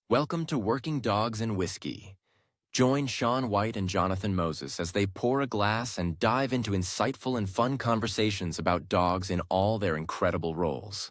Welcome to Working Dogs and Whiskey. Join Sean White and Jonathan Moses as they pour a glass and dive into insightful and fun conversations about dogs in all their incredible roles.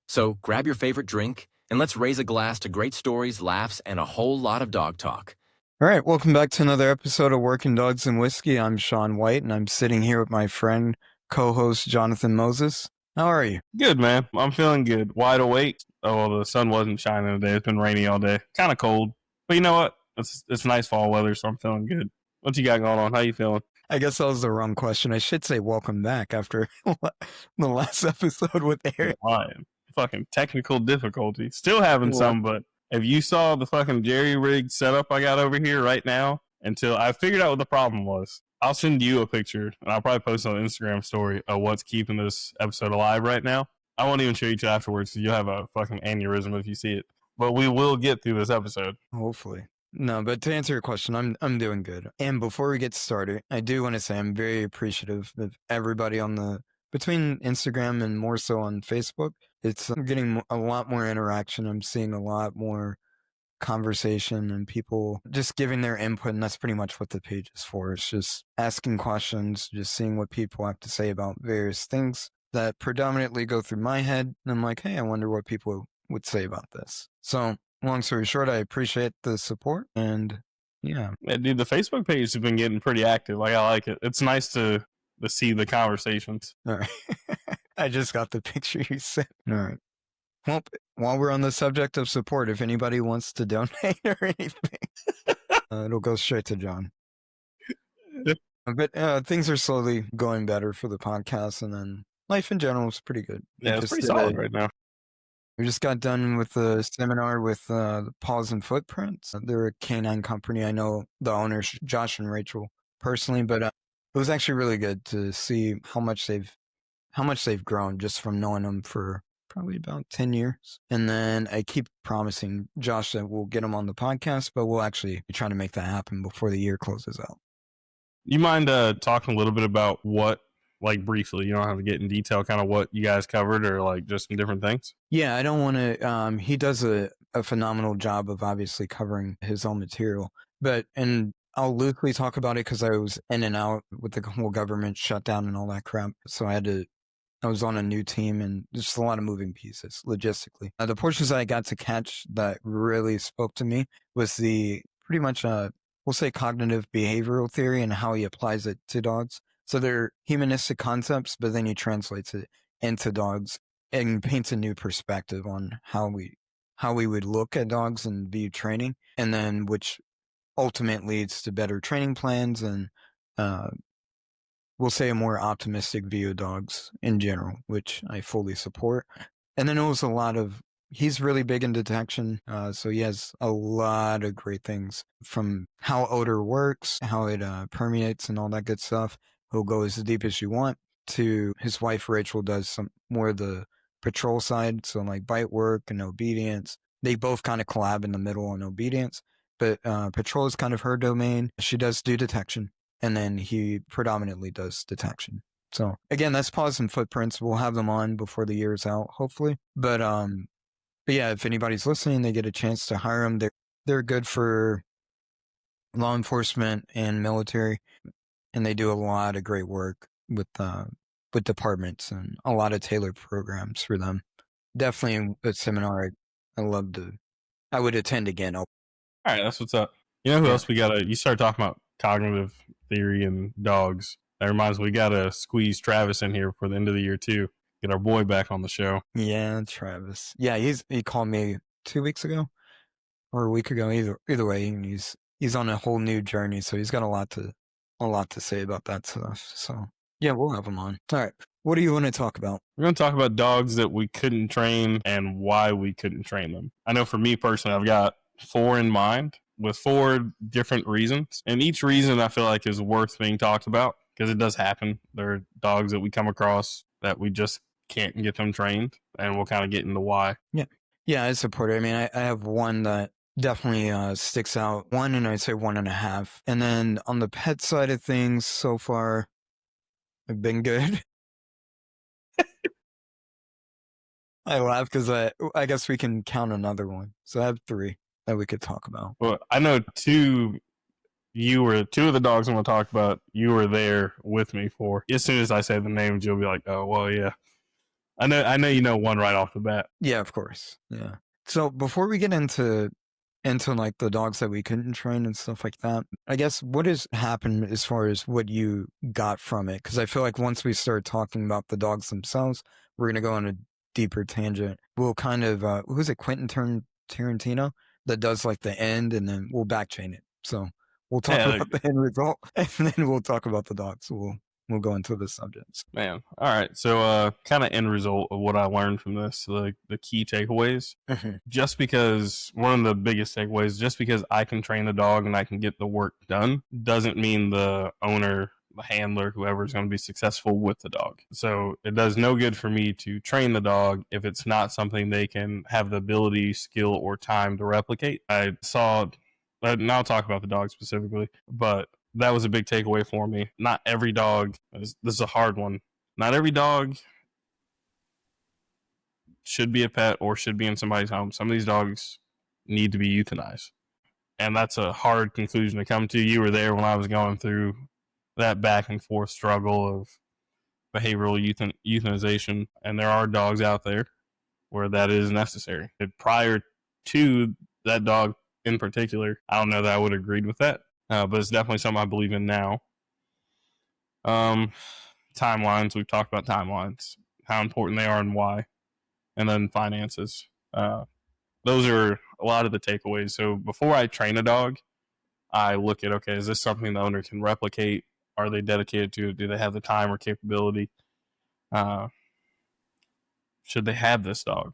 So grab your favorite drink and let's raise a glass to great stories, laughs, and a whole lot of dog talk. All right, welcome back to another episode of Working Dogs and Whiskey. I'm Sean White, and I'm sitting here with my friend, co-host Jonathan Moses. How are you? Good, man. I'm feeling good. Wide awake. Oh, well, the sun wasn't shining today. It's been rainy all day. Kind of cold. But you know what? It's nice fall weather, so I'm feeling good. What you got going on? How you feeling? I guess that was the wrong question. I should say welcome back after the last episode with Eric. Fine. Fucking technical difficulty. Still having some, but if you saw the fucking jerry-rigged setup I got over here right now, until I figured out what the problem was, I'll send you a picture, and I'll probably post on the Instagram story of what's keeping this episode alive right now. I won't even show you till afterwards, because you'll have a fucking aneurysm if you see it. But we will get through this episode. Hopefully. No, but to answer your question, I'm doing good. And before we get started, I do want to say I'm very appreciative of everybody between Instagram and more so on Facebook. It's getting a lot more interaction. I'm seeing a lot more conversation and people just giving their input, and that's pretty much what the page is for. It's just asking questions, just seeing what people have to say about various things that predominantly go through my head. And I'm like, hey, I wonder what people would say about this. So long story short, I appreciate the support, and yeah, dude, the Facebook page has been getting pretty active. Like, I like it. It's nice to see the conversations. All right. I just got the picture you sent. All right. Well, while we're on the subject of support, if anybody wants to donate or anything, it'll go straight to John. But things are slowly going better for the podcast, and then life in general is pretty good. Yeah, it's pretty solid right now. We just got done with the seminar with Paws and Footprints. They're a canine company. I know the owners, Josh and Rachel, personally, but it was actually really good to see how much they've grown just from knowing them for probably about 10 years. And then I keep promising Josh that we'll get him on the podcast, but we'll actually be trying to make that happen before the year closes out. You mind talking a little bit about what, like briefly, you don't have to get in detail, kind of what you guys covered or like just some different things? Yeah, I don't want to, he does a phenomenal job of obviously covering his own material, and I'll loosely talk about it because I was in and out with the whole government shutdown and all that crap. So I was on a new team and just a lot of moving pieces logistically. The portions that I got to catch that really spoke to me was the pretty much, we'll say cognitive behavioral theory and how he applies it to dogs. So they're humanistic concepts, but then he translates it into dogs and paints a new perspective on how we would look at dogs and view training, and then which ultimately leads to better training plans and, we'll say a more optimistic view of dogs in general, which I fully support. And then it was he's really big in detection. So he has a lot of great things from how odor works, how it permeates and all that good stuff. He'll go as deep as you want to his wife, Rachel, does some more of the patrol side. So like bite work and obedience. They both kind of collab in the middle on obedience, but patrol is kind of her domain. She does do detection. And then he predominantly does detection. So again, that's Paws and Footprints. We'll have them on before the year's out, hopefully. But yeah, if anybody's listening, they get a chance to hire them. They're good for law enforcement and military, and they do a lot of great work with departments and a lot of tailored programs for them. Definitely a seminar I would attend again. All right, that's what's up. You know who else we gotta? You start talking about cognitive theory and dogs. That reminds me, we gotta squeeze Travis in here for the end of the year too. Get our boy back on the show. Yeah, Travis. Yeah, he called me 2 weeks ago or a week ago. Either way, and he's on a whole new journey, so he's got a lot to say about that stuff. So yeah, we'll have him on. All right, what do you want to talk about? We're gonna talk about dogs that we couldn't train and why we couldn't train them. I know for me personally, I've got 4 in mind, with 4 different reasons. And each reason I feel like is worth being talked about because it does happen. There are dogs that we come across that we just can't get them trained, and we'll kind of get into why. Yeah, I support it. I mean, I have one that definitely sticks out. 1, and I'd say 1.5. And then on the pet side of things, so far, I've been good. I laugh because I guess we can count another one. So I have 3. that we could talk about. Well, I know two of the dogs I'm going to talk about, you were there with me for. As soon as I say the names, you'll be like, oh, well, yeah. I know you know one right off the bat. Yeah, of course. Yeah. So before we get into like the dogs that we couldn't train and stuff like that, I guess what has happened as far as what you got from it? Because I feel like once we start talking about the dogs themselves, we're going to go on a deeper tangent. We'll kind of, who's it, Tarantino, that does like the end, and then we'll backchain it. So we'll talk about the end result, and then we'll talk about the dogs. We'll go into the subjects. Man. All right. So kind of end result of what I learned from this, like the key takeaways. Just because one of the biggest takeaways, just because I can train the dog and I can get the work done, doesn't mean the owner, the handler, whoever is going to be successful with the dog. So it does no good for me to train the dog if it's not something they can have the ability, skill, or time to replicate. I saw, and I'll talk about the dog specifically, but that was a big takeaway for me. Not every dog, this is a hard one, not every dog should be a pet or should be in somebody's home. Some of these dogs need to be euthanized. And that's a hard conclusion to come to. You were there when I was going through that back and forth struggle of behavioral euthanization. And there are dogs out there where that is necessary. Prior to that dog in particular, I don't know that I would have agreed with that. But it's definitely something I believe in now. Timelines, we've talked about timelines, how important they are and why. And then finances. Those are a lot of the takeaways. So before I train a dog, I look at, okay, is this something the owner can replicate? Are they dedicated to it? Do they have the time or capability? Should they have this dog?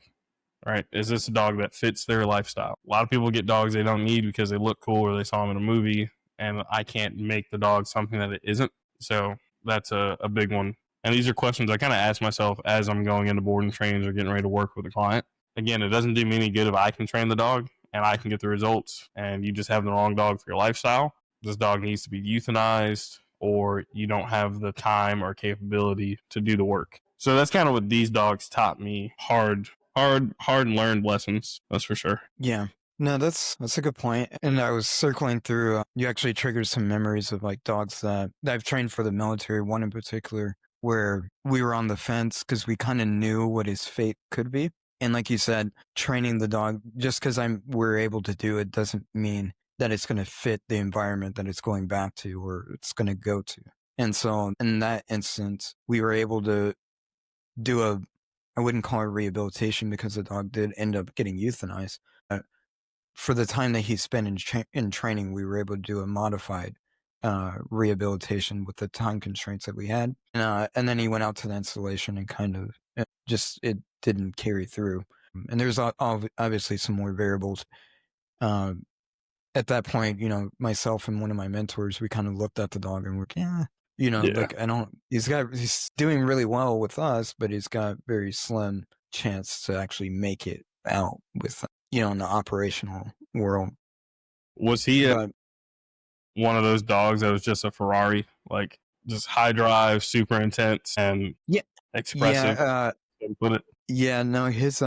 Right? Is this a dog that fits their lifestyle? A lot of people get dogs they don't need because they look cool or they saw them in a movie, and I can't make the dog something that it isn't. So that's a big one. And these are questions I kind of ask myself as I'm going into boarding trainings or getting ready to work with a client. Again, it doesn't do me any good if I can train the dog and I can get the results and you just have the wrong dog for your lifestyle. This dog needs to be euthanized, or you don't have the time or capability to do the work. So that's kind of what these dogs taught me. Hard learned lessons, that's for sure. Yeah. No, that's a good point. And I was circling through, you actually triggered some memories of like dogs that I've trained for the military, one in particular, where we were on the fence because we kind of knew what his fate could be. And like you said, training the dog, just because we're able to do it doesn't mean that it's going to fit the environment that it's going back to or it's going to go to. And so in that instance, we were able to do I wouldn't call it rehabilitation because the dog did end up getting euthanized. For the time that he spent in training, we were able to do a modified rehabilitation with the time constraints that we had. And then he went out to the installation and kind of it didn't carry through. And there's obviously some more variables. At that point, myself and one of my mentors, we kind of looked at the dog and we're, like he's doing really well with us, but he's got very slim chance to actually make it out with, in the operational world. Was he one of those dogs that was just a Ferrari, like just high drive, super intense and expressive? Put it. Yeah, no, his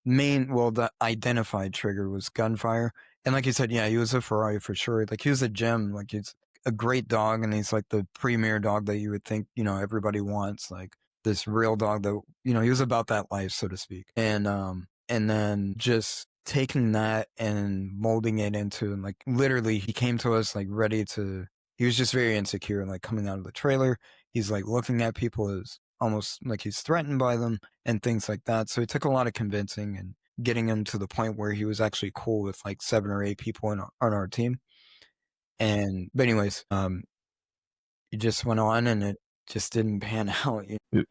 main, the identified trigger was gunfire. And like you said, yeah, he was a Ferrari for sure. Like he was a gem, like he's a great dog, and he's like the premier dog that you would think, everybody wants, like this real dog that, he was about that life, so to speak. And then just taking that and molding it into, like, literally he came to us like he was just very insecure, like coming out of the trailer. He's like looking at people as almost like he's threatened by them and things like that. So it took a lot of convincing and getting him to the point where he was actually cool with like 7 or 8 people on our team. But anyways, it just went on and it just didn't pan out. It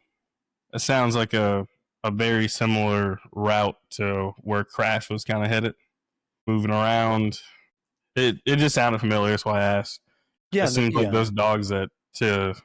sounds like a very similar route to where Crash was kind of headed, moving around. It just sounded familiar. That's why I asked. Yeah, it seems like those dogs that to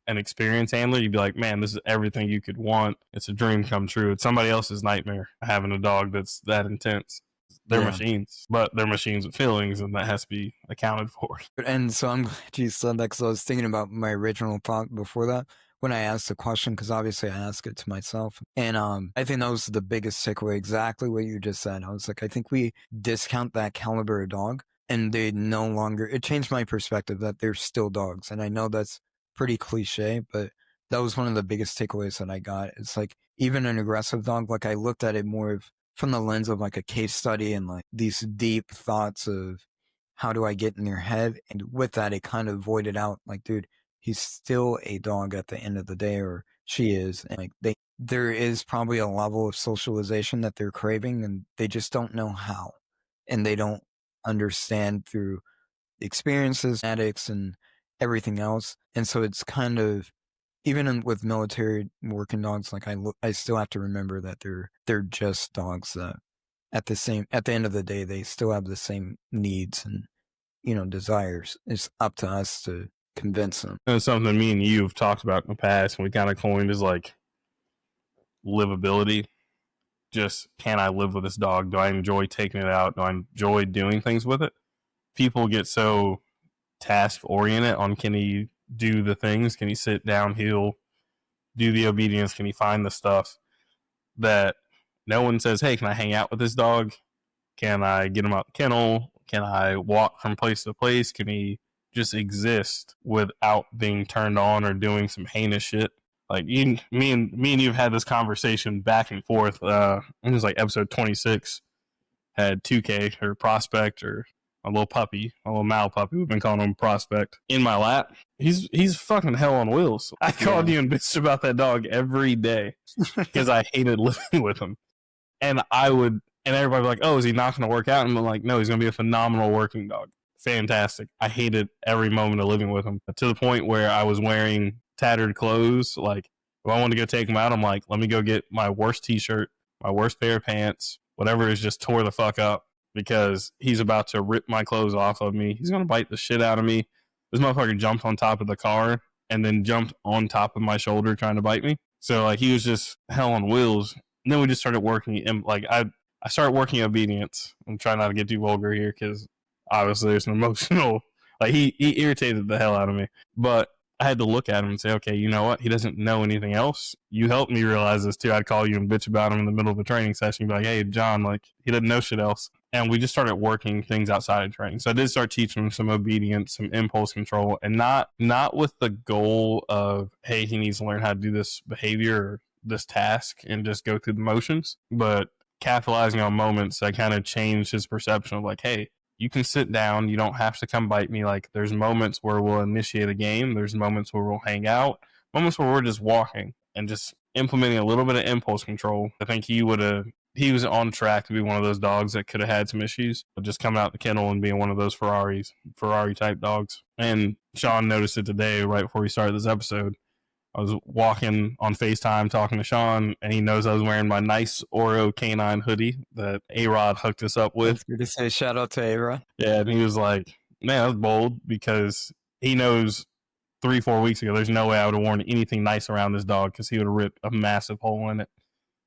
an experienced handler, you'd be like, man, this is everything you could want. It's a dream come true. It's somebody else's nightmare having a dog that's that intense. They're machines, but they're machines with feelings, and that has to be accounted for. And so I'm glad you said that because I was thinking about my original thought before that when I asked the question, because obviously I asked it to myself. And I think that was the biggest takeaway, exactly what you just said. I was like, I think we discount that caliber of dog, and they no longer, it changed my perspective that they're still dogs. And I know that's pretty cliche, but that was one of the biggest takeaways that I got. It's like, even an aggressive dog, like I looked at it more of from the lens of like a case study and like these deep thoughts of how do I get in their head? And with that, it kind of voided out like, dude, he's still a dog at the end of the day, or she is. And like there is probably a level of socialization that they're craving, and they just don't know how, and they don't understand through experiences, addicts, and everything else. And so it's kind of, even with military working dogs, like I still have to remember that they're just dogs that at the end of the day, they still have the same needs and, desires. It's up to us to convince them. And it's something me and you have talked about in the past, and we kind of coined as like livability. Just, can I live with this dog? Do I enjoy taking it out? Do I enjoy doing things with it? People get so task oriented on, can he do the things? Can he sit down, heel, do the obedience? Can he find the stuff? That no one says, hey, can I hang out with this dog? Can I get him out the kennel? Can I walk from place to place? Can he just exist without being turned on or doing some heinous shit? Like me and you have had this conversation back and forth. It was like episode 26. Had 2K or Prospect, or a little puppy, a little Mal puppy. We've been calling him Prospect, in my lap. He's fucking hell on wheels. I called you and bitched about that dog every day because I hated living with him. And everybody was like, oh, is he not going to work out? And I'm like, no, he's going to be a phenomenal working dog. Fantastic. I hated every moment of living with him, to the point where I was wearing tattered clothes. Like, if I wanted to go take him out, I'm like, let me go get my worst t-shirt, my worst pair of pants, whatever is just tore the fuck up, because he's about to rip my clothes off of me. He's going to bite the shit out of me. This motherfucker jumped on top of the car and then jumped on top of my shoulder trying to bite me. So like, he was just hell on wheels. And then we just started working, and like I started working obedience. I'm trying not to get too vulgar here, because obviously there's an emotional, like he irritated the hell out of me. But I had to look at him and say, okay, you know what? He doesn't know anything else. You helped me realize this too. I'd call you and bitch about him in the middle of a training session, be like, hey, John, like, he doesn't know shit else. And we just started working things outside of training. So I did start teaching him some obedience, some impulse control, and not with the goal of, hey, he needs to learn how to do this behavior or this task and just go through the motions, but capitalizing on moments that kind of changed his perception of like, hey, you can sit down. You don't have to come bite me. Like, there's moments where we'll initiate a game. There's moments where we'll hang out. Moments where we're just walking and just implementing a little bit of impulse control. I think he was on track to be one of those dogs that could have had some issues, but just coming out the kennel and being one of those Ferrari type dogs. And Sean noticed it today, right before we started this episode. I was walking on FaceTime talking to Sean, and he knows I was wearing my nice Oro canine hoodie that A-Rod hooked us up with. That's good to say. Shout out to A-Rod. Yeah, and he was like, man, that's bold, because he knows 3-4 weeks ago there's no way I would have worn anything nice around this dog, because he would have ripped a massive hole in it.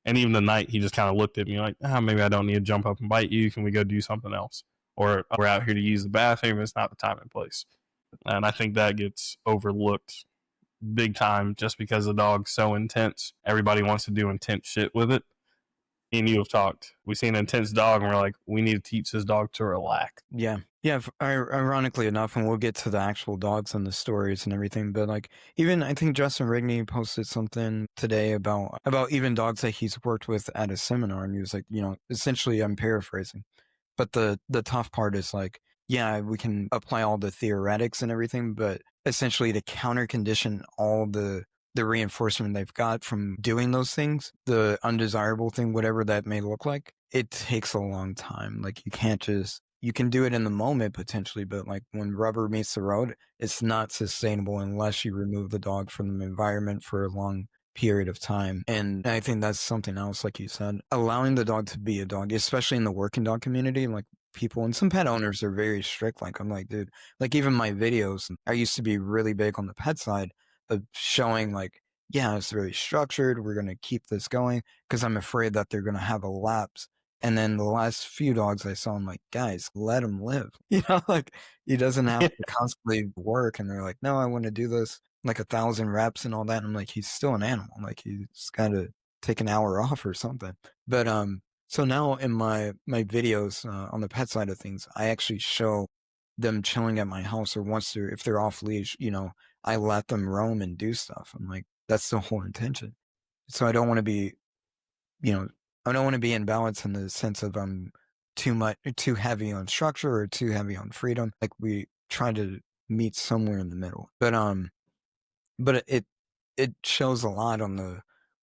And even tonight, he just kind of looked at me like, maybe I don't need to jump up and bite you. Can we go do something else? Or we're out here to use the bathroom. It's not the time and place. And I think that gets overlooked big time, just because the dog's so intense. Everybody wants to do intense shit with it. Me and you have talked. We see an intense dog and we're like, we need to teach this dog to relax. Yeah. Ironically enough, and we'll get to the actual dogs and the stories and everything, but like, even I think Justin Rigney posted something today about even dogs that he's worked with at a seminar, and he was like, essentially, I'm paraphrasing, but the tough part is like, yeah, we can apply all the theoretics and everything, but essentially to counter condition all the reinforcement they've got from doing those things, the undesirable thing, whatever that may look like, it takes a long time. Like, you can do it in the moment potentially, but like when rubber meets the road, it's not sustainable unless you remove the dog from the environment for a long period of time. And I think that's something else, like you said, allowing the dog to be a dog, especially in the working dog community. Like, people and some pet owners are very strict. Like, I'm like, dude, like, even my videos, I used to be really big on the pet side of showing like, yeah, it's very structured. We're going to keep this going because I'm afraid that they're going to have a lapse. And then the last few dogs I saw, I'm like, guys, let him live. Like, he doesn't have to constantly work. And they're like, no, I want to do this. like 1,000 reps and all that. And I'm like, he's still an animal. Like he's got to take an hour off or something. But so now in my videos on the pet side of things, I actually show them chilling at my house, or if they're off leash, I let them roam and do stuff. I'm like, that's the whole intention. So I don't want to be, I don't want to be in balance in the sense of I'm too heavy on structure or too heavy on freedom. Like we try to meet somewhere in the middle. But it shows a lot on the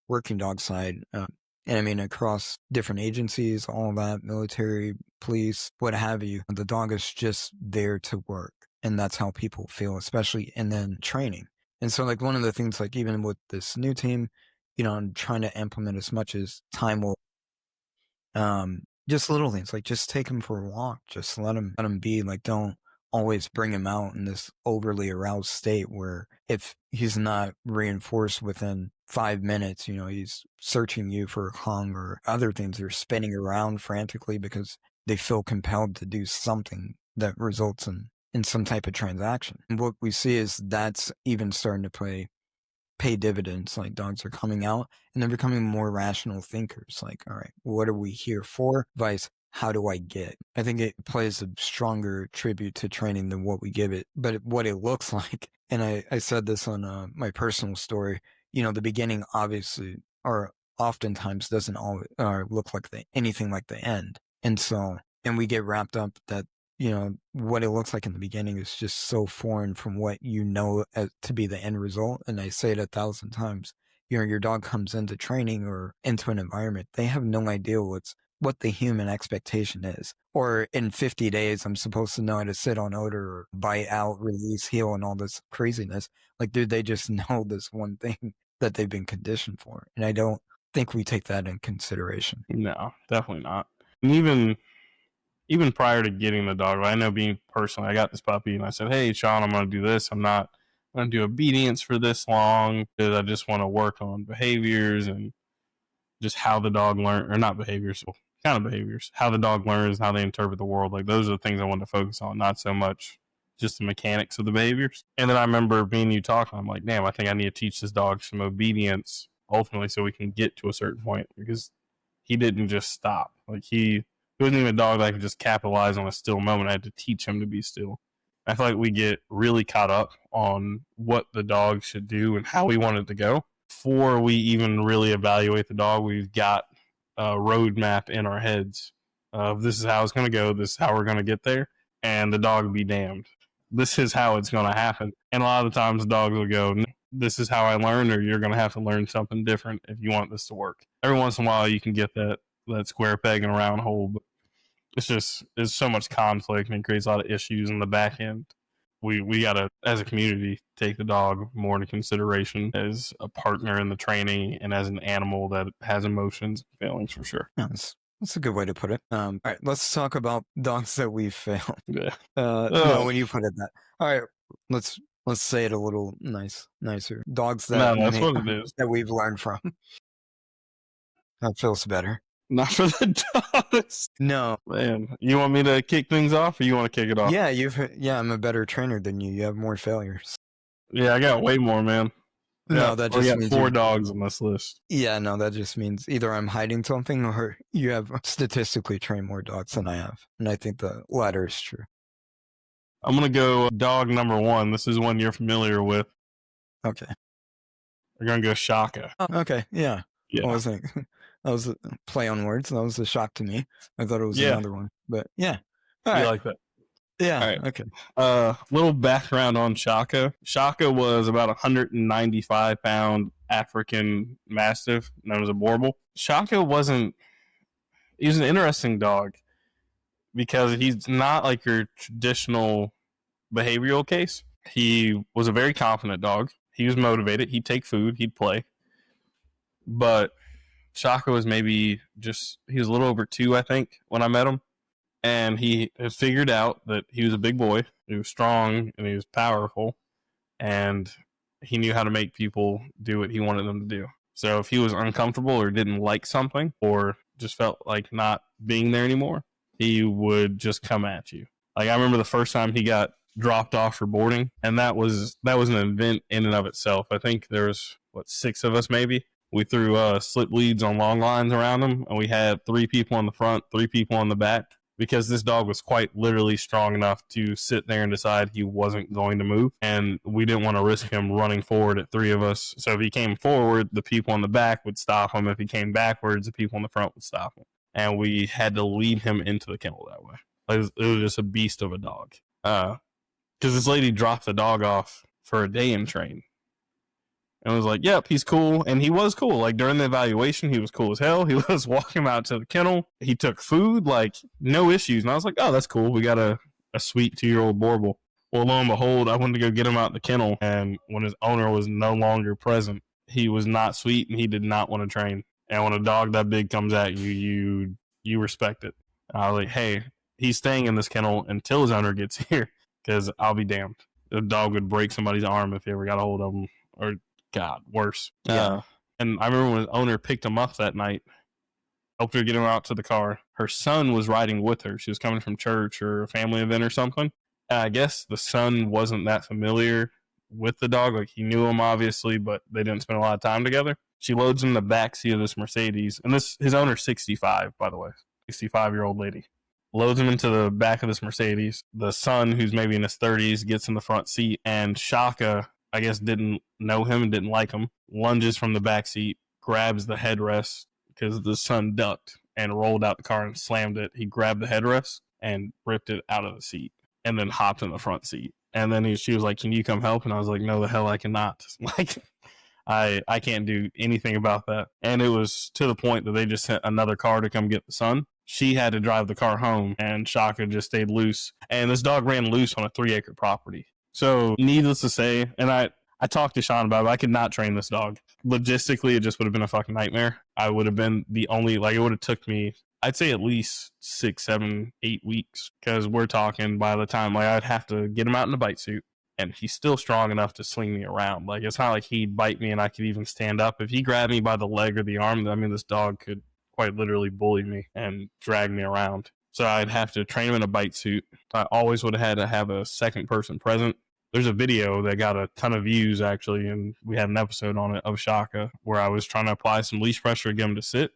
working dog side. And I mean, across different agencies, all that, military, police, what have you, the dog is just there to work. And that's how people feel, especially and then training. And so like one of the things, like even with this new team, I'm trying to implement as much as time will, just little things, like just take him for a walk, just let him be, like don't always bring him out in this overly aroused state where if he's not reinforced within 5 minutes, he's searching you for a hung or other things. They're spinning around frantically because they feel compelled to do something that results in some type of transaction. And what we see is that's even starting to pay dividends. Like dogs are coming out and they're becoming more rational thinkers. Like, all right, what are we here for? Vice, how do I get? I think it plays a stronger tribute to training than what we give it. But what it looks like, and I said this on my personal story, the beginning obviously, or oftentimes doesn't always look like anything like the end. And so, and we get wrapped up that, what it looks like in the beginning is just so foreign from what to be the end result. And I say it 1,000 times, your dog comes into training or into an environment, they have no idea what the human expectation is. Or in 50 days, I'm supposed to know how to sit on odor or bite out, release, heel, and all this craziness. Like, dude, they just know this one thing that they've been conditioned for. And I don't think we take that in consideration. No, definitely not. And even prior to getting the dog, I know being personally, I got this puppy and I said, hey, Sean, I'm going to do this. I'm not going to do obedience for this long because I just want to work on behaviors and just how the dog learns, or not behaviors, kind of behaviors, how the dog learns, how they interpret the world. Like those are the things I want to focus on, not so much just the mechanics of the behaviors. And then I remember being you talking, I'm like, damn, I think I need to teach this dog some obedience ultimately so we can get to a certain point, because he didn't just stop. Like he wasn't even a dog that I could just capitalize on a still moment. I had to teach him to be still. I feel like we get really caught up on what the dog should do and how we want it to go. Before we even really evaluate the dog, we've got a roadmap in our heads of this is how it's going to go, this is how we're going to get there, and the dog be damned. This is how it's going to happen. And a lot of the times the dogs will go, this is how I learned, or you're going to have to learn something different if you want this to work. Every once in a while you can get that square peg in a round hole, but there's so much conflict and it creates a lot of issues in the back end. We got to, as a community, take the dog more into consideration as a partner in the training and as an animal that has emotions and feelings, for sure. Yeah, that's a good way to put it. All right, let's talk about dogs that we failed. Yeah. No, when you put it that. All right, let's say it a little nicer. Dogs that that's what it is. that we've learned from. That feels better. Not for the dogs. No. Man, you want me to kick things off, or you want to kick it off? Yeah, I'm a better trainer than you. You have more failures. Yeah, I got way more, man. No, that just means 4 dogs on this list. Yeah, no, that just means either I'm hiding something or you have statistically trained more dogs than I have. And I think the latter is true. I'm going to go dog number 1. This is one you're familiar with. Okay. We're going to go Shaka. Oh, okay, yeah. Yeah. That was a play on words. That was a shock to me. I thought it was another one. But yeah. All right. You like that? Yeah. All right. Okay. Little background on Shaka. Shaka was about 195-pound African Mastiff known as a Borble. Shaka he was an interesting dog because he's not like your traditional behavioral case. He was a very confident dog. He was motivated. He'd take food. He'd play. But Shaka was he was a little over 2, I think, when I met him. And he had figured out that he was a big boy. He was strong and he was powerful. And he knew how to make people do what he wanted them to do. So if he was uncomfortable or didn't like something or just felt like not being there anymore, he would just come at you. Like I remember the first time he got dropped off for boarding, and that was an event in and of itself. I think there was 6 of us maybe. We threw slip leads on long lines around them, and we had 3 people on the front, 3 people on the back, because this dog was quite literally strong enough to sit there and decide he wasn't going to move, and we didn't want to risk him running forward at 3 of us. So if he came forward, the people on the back would stop him. If he came backwards, the people on the front would stop him, and we had to lead him into the kennel that way. It was just a beast of a dog. Because this lady dropped the dog off for a day in train. And was like, yep, he's cool. And he was cool. Like, during the evaluation, he was cool as hell. He was walking him out to the kennel. He took food, like, no issues. And I was like, oh, that's cool. We got a sweet 2-year-old Borble. Well, lo and behold, I went to go get him out the kennel. And when his owner was no longer present, he was not sweet and he did not want to train. And when a dog that big comes at you, you respect it. And I was like, hey, he's staying in this kennel until his owner gets here, because I'll be damned. The dog would break somebody's arm if he ever got a hold of him, or God, worse. Yeah. And I remember when his owner picked him up that night, helped her get him out to the car. Her son was riding with her. She was coming from church or a family event or something. And I guess the son wasn't that familiar with the dog. Like, he knew him, obviously, but they didn't spend a lot of time together. She loads him in the back seat of this Mercedes. And his owner's 65, by the way. 65-year-old lady. Loads him into the back of this Mercedes. The son, who's maybe in his 30s, gets in the front seat. And Shaka, I guess, didn't know him and didn't like him, lunges from the back seat, grabs the headrest, because the son ducked and rolled out the car and slammed it. He grabbed the headrest and ripped it out of the seat and then hopped in the front seat. And then she was like, can you come help? And I was like, no, the hell I cannot. Like, I can't do anything about that. And it was to the point that they just sent another car to come get the son. She had to drive the car home, and Shaka just stayed loose. And this dog ran loose on a 3-acre property. So, needless to say, and I talked to Sean about it, I could not train this dog. Logistically, it just would have been a fucking nightmare. I would have been the only, like, it would have took me, I'd say, at least 6, 7, 8 weeks. Because we're talking, by the time, like, I'd have to get him out in a bite suit. And he's still strong enough to sling me around. Like, it's not like he'd bite me and I could even stand up. If he grabbed me by the leg or the arm, I mean, this dog could quite literally bully me and drag me around. So I'd have to train him in a bite suit. I always would have had to have a second person present. There's a video that got a ton of views, actually, and we had an episode on it of Shaka where I was trying to apply some leash pressure to get him to sit.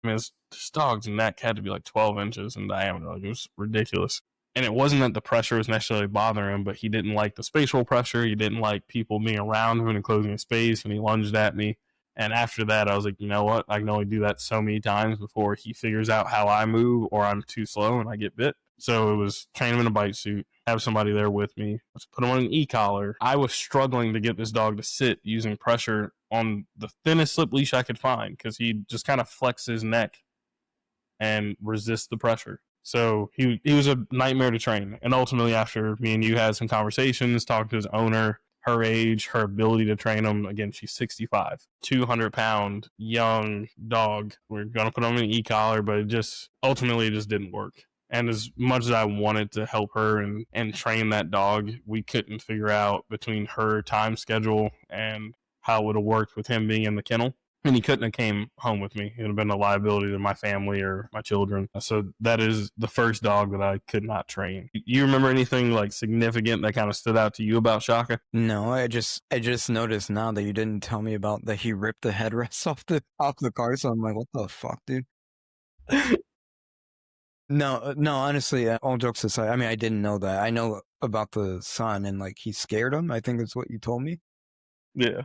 I mean, this dog's neck had to be like 12 inches in diameter. Like, it was ridiculous. And it wasn't that the pressure was necessarily bothering him, but he didn't like the spatial pressure. He didn't like people being around him and enclosing his space, and he lunged at me. And after that, I was like, you know what? I can only do that so many times before he figures out how I move or I'm too slow and I get bit. So it was train him in a bite suit, have somebody there with me, let's put him on an e-collar. I was struggling to get this dog to sit using pressure on the thinnest slip leash I could find, because he just kind of flex his neck and resist the pressure. So he was a nightmare to train. And ultimately, after me and you had some conversations, talked to his owner, her age, her ability to train him. Again, she's 65, 200-pound young dog. We're going to put him in an e-collar, but it just ultimately just didn't work. And as much as I wanted to help her and train that dog, we couldn't figure out between her time schedule and how it would have worked with him being in the kennel. And he couldn't have came home with me. It would have been a liability to my family or my children. So that is the first dog that I could not train. You remember anything like significant that kind of stood out to you about Shaka? No, I just noticed now that you didn't tell me about that he ripped the headrest off the car. So I'm like, what the fuck, dude? No, honestly, all jokes aside, I mean, I didn't know that. I know about the son and like he scared him. I think that's what you told me. Yeah.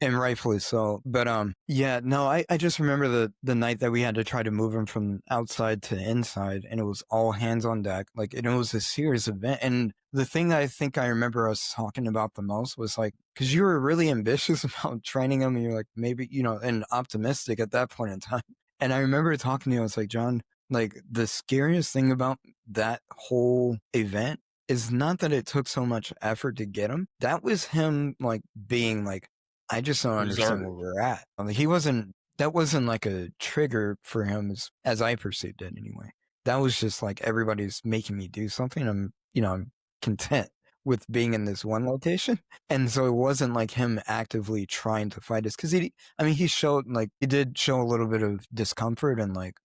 And rightfully so. But yeah, no, I just remember the night that we had to try to move him from outside to inside, and it was all hands on deck. Like, it was a serious event. And the thing that I think I remember us talking about the most was like, because you were really ambitious about training him, and you're like, maybe, and optimistic at that point in time. And I remember talking to you, I was like, John, like, the scariest thing about that whole event is not that it took so much effort to get him. That was him, like, being like, I just don't understand where we're at. That wasn't like a trigger for him as I perceived it anyway. That was just like, everybody's making me do something. I'm content with being in this one location. And so it wasn't like him actively trying to fight us. Cause he did show a little bit of discomfort and like,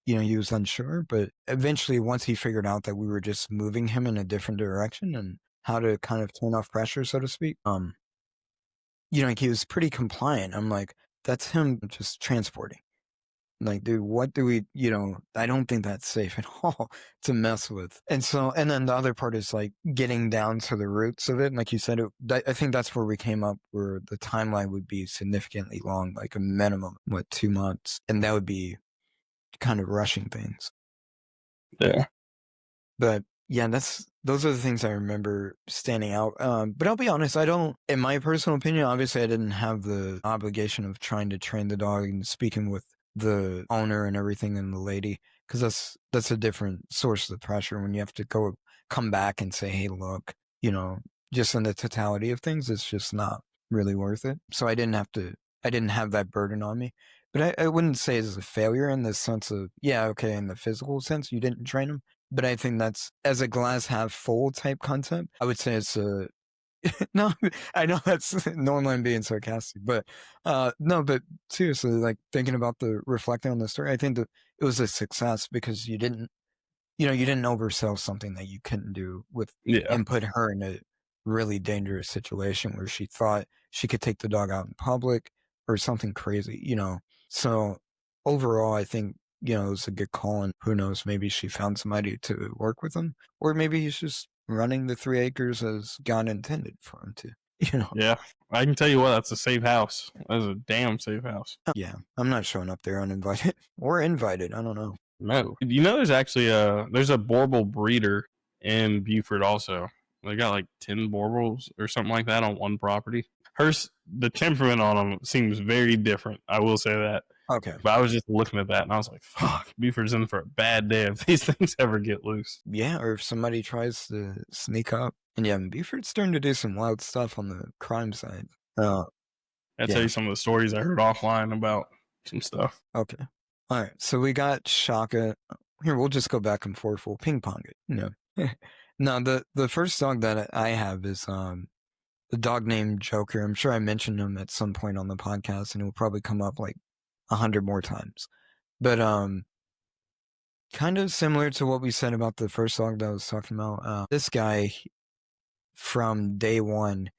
he was unsure, but eventually once he figured out that we were just moving him in a different direction and how to kind of turn off pressure, so to speak. Like he was pretty compliant. I'm like, that's him just transporting. Like, dude, what do we, I don't think that's safe at all to mess with. And then the other part is like getting down to the roots of it. And like you said, I think that's where we came up where the timeline would be significantly long, like a minimum, 2 months. And that would be kind of rushing things. Yeah. But yeah, those are the things I remember standing out. But I'll be honest, in my personal opinion, obviously I didn't have the obligation of trying to train the dog and speaking with the owner and everything and the lady, because that's a different source of pressure when you have to come back and say, hey, look, just in the totality of things, it's just not really worth it. So I didn't have that burden on me. But I wouldn't say it's a failure in the sense of, in the physical sense, you didn't train him. But I think that's, as a glass half full type concept, I would say it's a, no, I know that's normally I'm being sarcastic, but no, but seriously, like thinking about reflecting on the story, I think that it was a success because you didn't oversell something that you couldn't do and put her in a really dangerous situation where she thought she could take the dog out in public or something crazy, So overall, I think, it was a good call, and who knows, maybe she found somebody to work with him, or maybe he's just running the 3 acres as God intended for him to, Yeah, I can tell you what, that's a safe house. That's a damn safe house. Yeah, I'm not showing up there uninvited or invited. I don't know. No. There's actually there's a Borble breeder in Buford also. They got like 10 Borbles or something like that on one property. The temperament on them seems very different. I will say that. Okay. But I was just looking at that and I was like, fuck, Buford's in for a bad day if these things ever get loose. Yeah, or if somebody tries to sneak up. And yeah, Buford's starting to do some wild stuff on the crime side. I'll tell you some of the stories I heard offline about some stuff. Okay. All right. So we got Shaka. Here, we'll just go back and forth. We'll ping pong it. Now, the first dog that I have is the dog named Joker. I'm sure I mentioned him at some point on the podcast, and it will probably come up like 100 more times. But kind of similar to what we said about the first dog that I was talking about. This guy, from day one,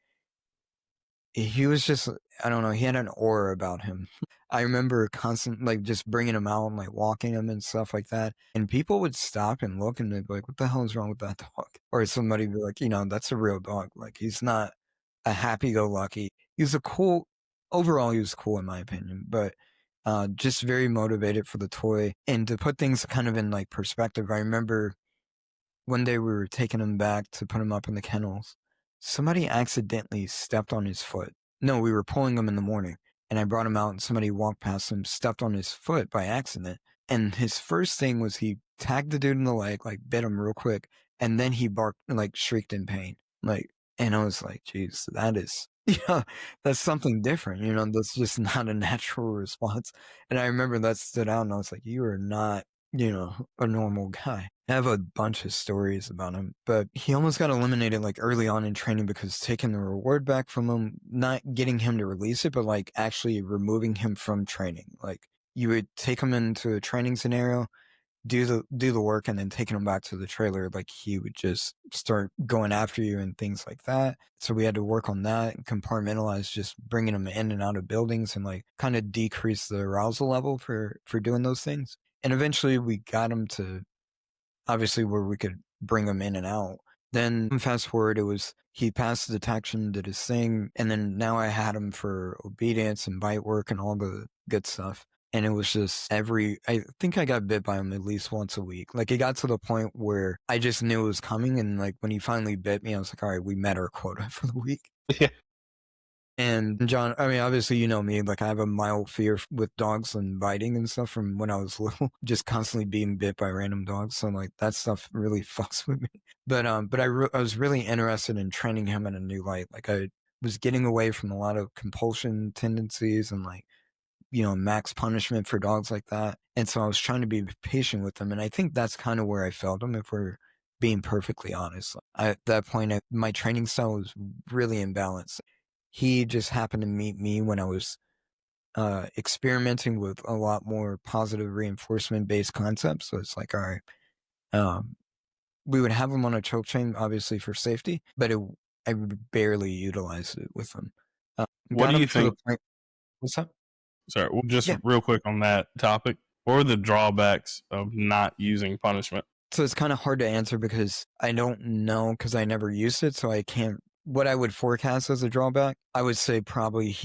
he was just, I don't know, he had an aura about him. I remember constantly just bringing him out and walking him and stuff like that. And people would stop and look and they'd be like, what the hell is wrong with that dog? Or somebody would be like, that's a real dog. Like, he's not a happy-go-lucky. Overall, he was cool in my opinion, but just very motivated for the toy. And to put things kind of in perspective, I remember one day we were taking him back to put him up in the kennels. Somebody accidentally stepped on his foot. No, we were pulling him in the morning, and I brought him out, and somebody walked past him, stepped on his foot by accident. And his first thing was he tagged the dude in the leg, bit him real quick, and then he barked, shrieked in pain. And I was like, geez, that is, that's something different, that's just not a natural response. And I remember that stood out, and I was like, you are not, a normal guy. I have a bunch of stories about him, but he almost got eliminated early on in training because taking the reward back from him, not getting him to release it, but actually removing him from training. You would take him into a training scenario, do the work, and then taking him back to the trailer, he would just start going after you and things like that. So we had to work on that and compartmentalize just bringing him in and out of buildings and kind of decrease the arousal level for doing those things. And eventually we got him to obviously where we could bring him in and out. Then fast forward, he passed the detection, did his thing, and then now I had him for obedience and bite work and all the good stuff. And it was just I think I got bit by him at least once a week. It got to the point where I just knew it was coming. And when he finally bit me, I was like, all right, we met our quota for the week. Yeah. And John, I mean, obviously, you know me, I have a mild fear with dogs and biting and stuff from when I was little, just constantly being bit by random dogs. So that stuff really fucks with me. But I was really interested in training him in a new light. I was getting away from a lot of compulsion tendencies and max punishment for dogs like that. And so I was trying to be patient with them. And I think that's kind of where I failed him, if we're being perfectly honest. At that point, my training style was really imbalanced. He just happened to meet me when I was experimenting with a lot more positive reinforcement based concepts. So it's all right, we would have him on a choke chain, obviously for safety, but I would barely utilize it with him. What Got do him you to the think? point. What's up? Sorry, just Yeah. real quick on that topic. What are the drawbacks of not using punishment? So it's kind of hard to answer because I don't know because I never used it, so I can't. What I would forecast as a drawback, I would say probably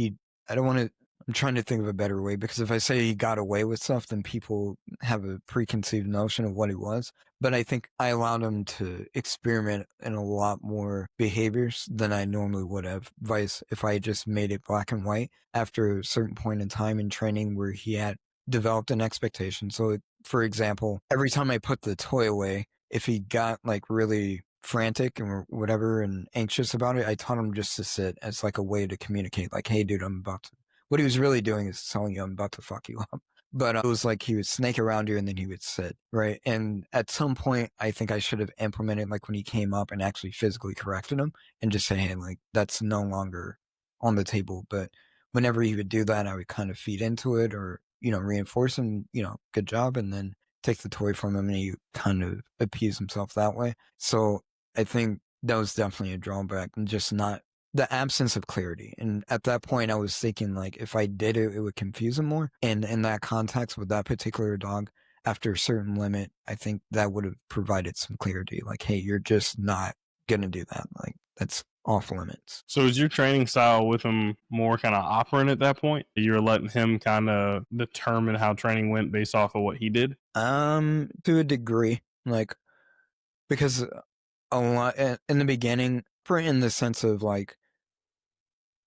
I don't want to. I'm trying to think of a better way because if I say he got away with stuff, then people have a preconceived notion of what he was. But I think I allowed him to experiment in a lot more behaviors than I normally would have. Vice if I just made it black and white after a certain point in time in training where he had developed an expectation. So, for example, every time I put the toy away, if he got like really frantic or whatever and anxious about it, I taught him just to sit as like a way to communicate. Like, hey, dude, I'm about to. What he was really doing is telling you, I'm about to fuck you up. But it was like he would snake around you and then he would sit, right? And at some point, I think I should have implemented, like when he came up and actually physically corrected him and just say, hey, like, that's no longer on the table. But whenever he would do that, I would kind of feed into it or, reinforce him, good job. And then take the toy from him and he kind of appease himself that way. So I think that was definitely a drawback and just not the absence of clarity. And at that point, I was thinking like if I did it, it would confuse him more. And in that context with that particular dog, after a certain limit, I think that would have provided some clarity. Like, hey, you're just not going to do that. Like, that's off limits. So is your training style with him more kind of operant at that point? You're letting him kind of determine how training went based off of what he did? To a degree, like, because a lot in the beginning, in the sense of like,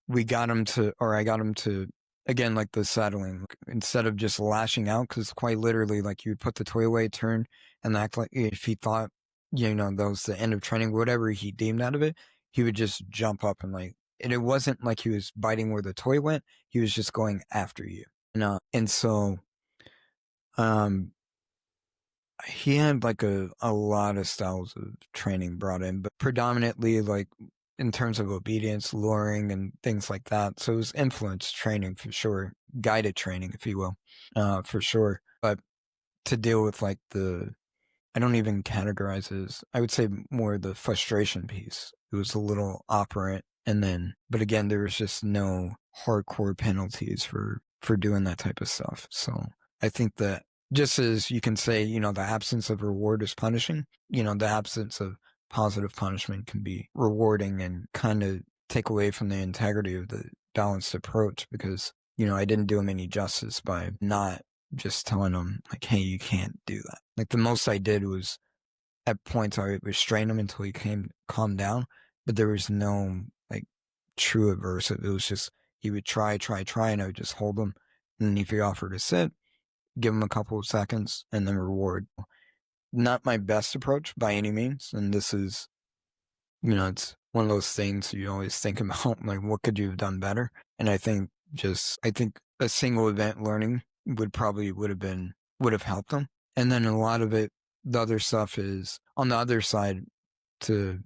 I got him to, again, like the settling, instead of just lashing out, because quite literally, like you would put the toy away, turn, and act like if he thought, that was the end of training, whatever he deemed out of it, he would just jump up and like, and it wasn't like he was biting where the toy went, he was just going after you. And so, um, he had like a lot of styles of training brought in, but predominantly like in terms of obedience, luring, and things like that. So it was influence training for sure, guided training, if you will, for sure. But to deal with like I don't even categorize it as, I would say more the frustration piece. It was a little operant. But again, there was just no hardcore penalties for doing that type of stuff. So I think that just as you can say, the absence of reward is punishing, the absence of positive punishment can be rewarding and kind of take away from the integrity of the balanced approach because, I didn't do him any justice by not just telling him like, hey, you can't do that. Like the most I did was at points I would restrain him until he calmed down, but there was no like true aversive. It was just he would try, and I would just hold him. And then if he offered to sit, give him a couple of seconds and then reward. Not my best approach by any means. And this is, it's one of those things you always think about, like, what could you have done better? And I think a single event learning would have helped them. And then a lot of it, the other stuff is on the other side to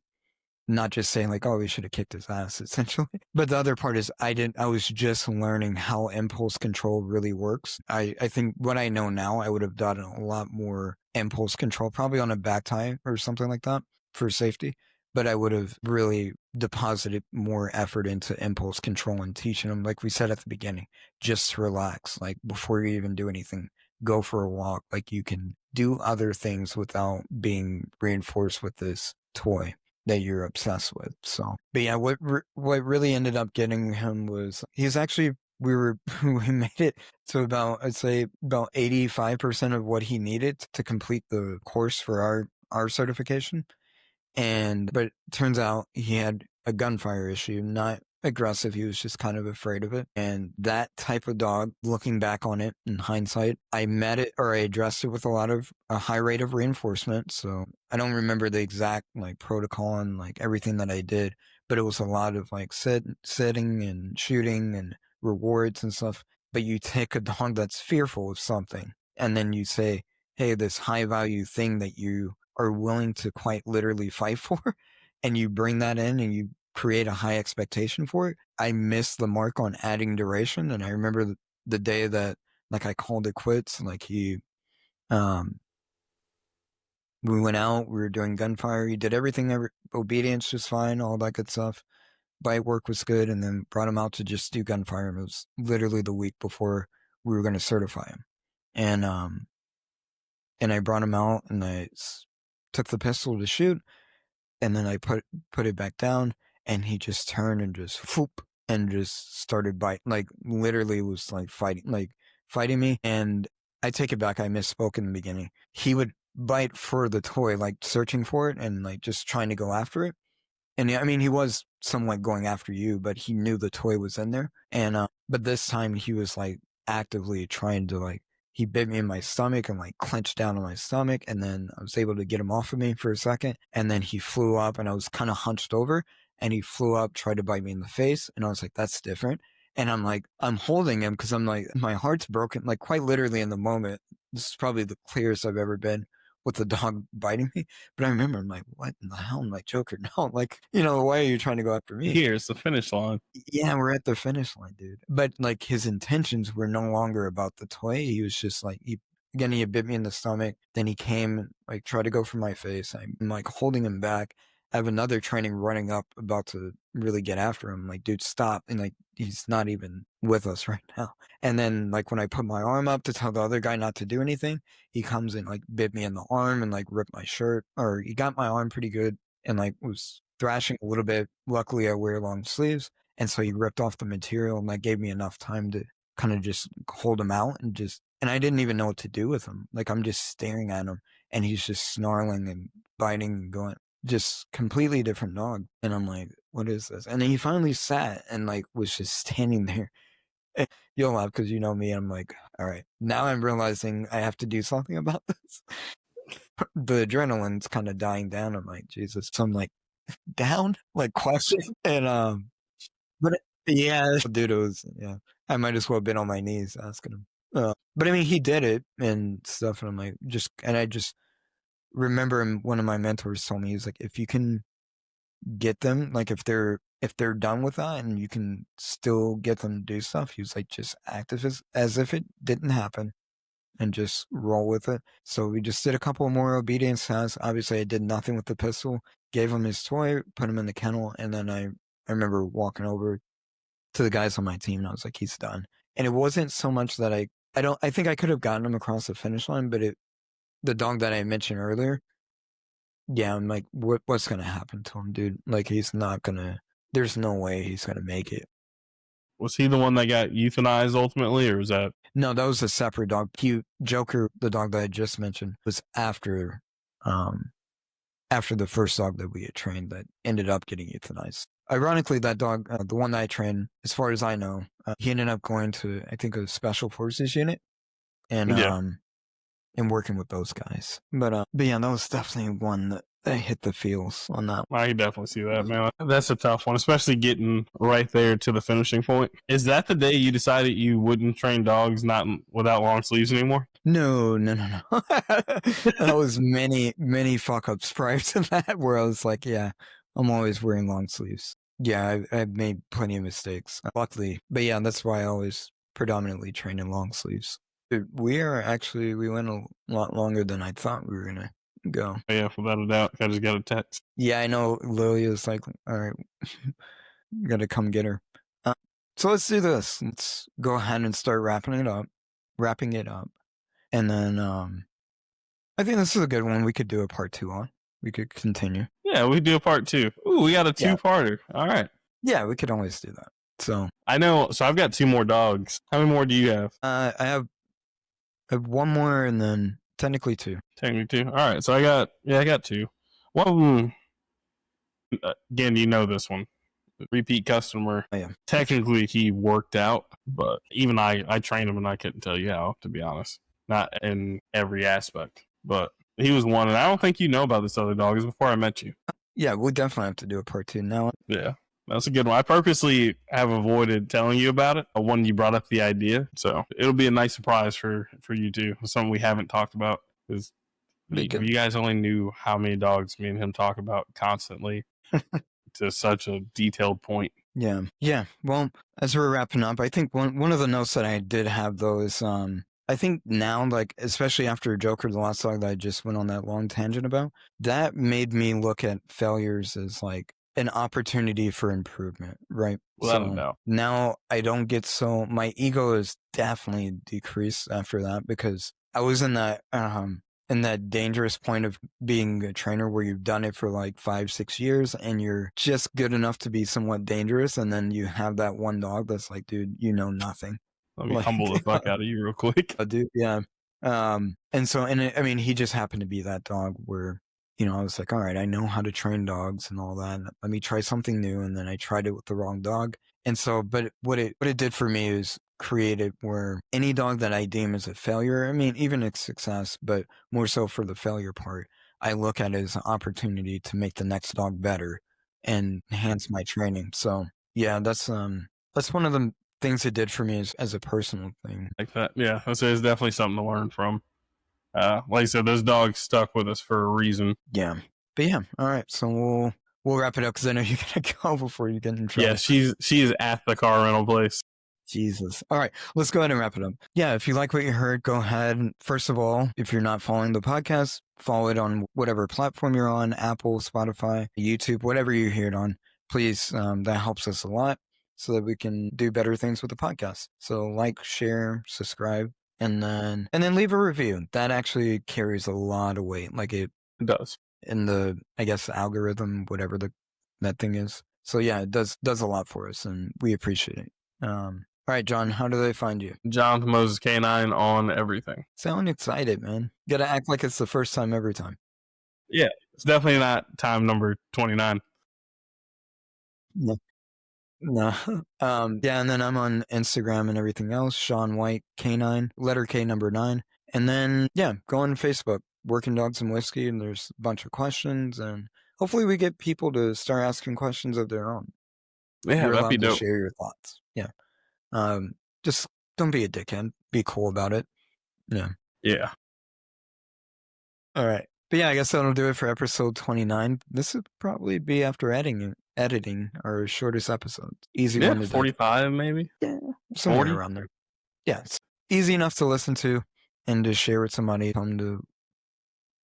not just saying like, oh, we should have kicked his ass, essentially. But the other part is I was just learning how impulse control really works. I think what I know now, I would have done a lot more impulse control, probably on a back tie or something like that for safety. But I would have really deposited more effort into impulse control and teaching them, like we said at the beginning, just relax. Like before you even do anything, go for a walk. Like you can do other things without being reinforced with this toy that you're obsessed with. So, but yeah, what really ended up getting him was he's actually we made it to about, I'd say about 85% of what he needed to complete the course for our certification. But it turns out he had a gunfire issue, not aggressive. He was just kind of afraid of it. And that type of dog, looking back on it in hindsight, I addressed it with a high rate of reinforcement. So I don't remember the exact like protocol and like everything that I did, but it was a lot of like sitting and shooting and rewards and stuff. But you take a dog that's fearful of something and then you say, hey, this high value thing that you are willing to quite literally fight for, and you bring that in and you create a high expectation for it. I missed the mark on adding duration, and I remember the day that like I called it quits. Like he, We went out, we were doing gunfire. He did everything, obedience was fine, all that good stuff. Bite work was good, and then brought him out to just do gunfire. It was literally the week before we were going to certify him. And I brought him out, and took the pistol to shoot, and then I put it back down, and he just turned and just whoop, and just started biting, like literally was like fighting me. And I take it back, I misspoke in the beginning. He would bite for the toy, like searching for it and like just trying to go after it. And I mean, he was somewhat going after you, but he knew the toy was in there. And but this time he was like actively trying to like, he bit me in my stomach and like clenched down on my stomach, and then I was able to get him off of me for a second, and then he flew up, and I was kind of hunched over, and he flew up, tried to bite me in the face, and I was like, that's different. And I'm like, I'm holding him because I'm like, my heart's broken, like quite literally in the moment. This is probably the clearest I've ever been with the dog biting me. But I remember, I'm like, what in the hell? I'm like, Joker, no, like, why are you trying to go after me? Here's the finish line. Yeah, we're at the finish line, dude. But like, his intentions were no longer about the toy. He was just like, he had bit me in the stomach. Then he came, like, tried to go for my face. I'm like holding him back. I have another training running up, about to really get after him. Like, dude, stop. And like, he's not even with us right now. And then like, when I put my arm up to tell the other guy not to do anything, he comes and like bit me in the arm and like ripped my shirt, or he got my arm pretty good and like was thrashing a little bit. Luckily I wear long sleeves. And so he ripped off the material, and that gave me enough time to kind of just hold him out and I didn't even know what to do with him. Like, I'm just staring at him, and he's just snarling and biting and going, just completely different dog. And I'm like, what is this? And then he finally sat and like was just standing there. You'll laugh because you know me. I'm like, all right, now I'm realizing I have to do something about this. The adrenaline's kind of dying down. I'm like, Jesus. So I'm like, down? Like, question? And but yeah, dude, it was, yeah. I might as well have been on my knees asking him. But I mean, he did it and stuff, and I'm like, I just remember one of my mentors told me, he was like, if you can get them, like if they're done with that and you can still get them to do stuff, he was like, just act as if it didn't happen and just roll with it. So we just did a couple more obedience tasks. Obviously I did nothing with the pistol, gave him his toy, put him in the kennel, and then I remember walking over to the guys on my team, and I was like, he's done. And it wasn't so much that I think I could have gotten him across the finish line, but the dog that I mentioned earlier, yeah, I'm like, what's going to happen to him, dude? Like, he's not going to, there's no way he's going to make it. Was he the one that got euthanized ultimately, or was that? No, that was a separate dog. Joker, the dog that I just mentioned, was after the first dog that we had trained that ended up getting euthanized. Ironically, that dog, the one that I trained, as far as I know, he ended up going to, I think, a special forces unit, and and working with those guys. But yeah, that was definitely one that I hit the feels on that. I can definitely see that, man. That's a tough one, especially getting right there to the finishing point. Is that the day you decided you wouldn't train dogs not without long sleeves anymore? No. That was many fuck ups prior to that, where I was like, yeah, I'm always wearing long sleeves. Yeah, I've made plenty of mistakes, luckily. But yeah, that's why I always predominantly train in long sleeves. We went a lot longer than I thought we were going to go. Oh, yeah, without a doubt. I just got a text. Yeah, I know. Lily was like, all right, got to come get her. So let's do this. Let's go ahead and start wrapping it up. And then I think this is a good one. We could do a part 2 on. We could continue. Yeah, we do a part 2. Ooh, we got a 2-parter. All right. Yeah, we could always do that. So I know. So I've got 2 more dogs. How many more do you have? I have one more, and then technically 2. Technically 2. All right. So I got 2. One, again, you know this one. Repeat customer. Oh, yeah. Technically, he worked out, but even I trained him, and I couldn't tell you how, to be honest. Not in every aspect, but he was one, and I don't think you know about this other dog. It was before I met you. Yeah, we'll definitely have to do a part 2 now. Yeah, that's a good one. I purposely have avoided telling you about it when you brought up the idea, so it'll be a nice surprise for you too. Something we haven't talked about, because you guys only knew how many dogs me and him talk about constantly to such a detailed point. Yeah. Well, as we're wrapping up, I think one of the notes that I did have, though, is I think now, like, especially after Joker, the last dog that I just went on that long tangent about, that made me look at failures as like an opportunity for improvement, right? Without a So doubt. now I don't get so, my ego is definitely decreased after that because I was in that dangerous point of being a trainer where you've done it for like 5-6 years and you're just good enough to be somewhat dangerous. And then you have that one dog that's like, dude, you know nothing. Let me Like, humble the fuck out of you real quick. dude, yeah. And so, I mean, he just happened to be that dog where, I was like, all right, I know how to train dogs and all that. Let me try something new. And then I tried it with the wrong dog. And so, but what it did for me is create it where any dog that I deem as a failure, I mean, even a success, but more so for the failure part, I look at it as an opportunity to make the next dog better and enhance my training. So yeah, that's one of the things it did for me as a personal thing. Like that. Yeah. I'd say it's definitely something to learn from. Like I said, those dogs stuck with us for a reason. Yeah. But yeah, all right. So we'll wrap it up because I know you gotta go before you get in trouble. Yeah, she is at the car rental place. Jesus. All right, let's go ahead and wrap it up. Yeah, if you like what you heard, go ahead. First of all, if you're not following the podcast, follow it on whatever platform you're on, Apple, Spotify, YouTube, whatever you hear it on. Please, that helps us a lot so that we can do better things with the podcast. So like, share, subscribe, and then leave a review. That actually carries a lot of weight. Like it does. In the, I guess, algorithm, whatever that thing is. So yeah, it does a lot for us and we appreciate it. All right, John, how do they find you? Jonathan Moses K9 on everything. Sound excited, man. You gotta act like it's the first time every time. Yeah, it's definitely not time number 29. No. Yeah, and then I'm on Instagram and everything else, Sean White K9, letter K number 9. And then, yeah, go on Facebook, Working Dogs and Whiskey, and there's a bunch of questions, and hopefully we get people to start asking questions of their own. Yeah, You're that'd be allowed to dope. share your thoughts. Yeah. Just don't be a dickhead. Be cool about it. Yeah. Yeah. All right. But yeah, I guess that'll do it for episode 29. This would probably be after editing our shortest episode. Easy one to 45 maybe? Yeah, somewhere 40? around there. Yeah, it's easy enough to listen to and to share with somebody, tell them to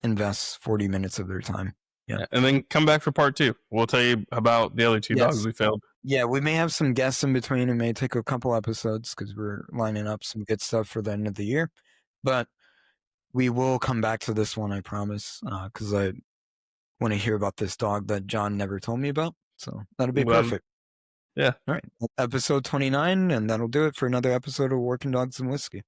invest 40 minutes of their time. Yeah. And then come back for part 2. We'll tell you about the other 2 dogs we failed. Yeah, we may have some guests in between. It may take a couple episodes because we're lining up some good stuff for the end of the year. But we will come back to this one, I promise, because I want to hear about this dog that John never told me about. So that'll be perfect. Yeah. All right. Episode 29, and that'll do it for another episode of Working Dogs and Whiskey.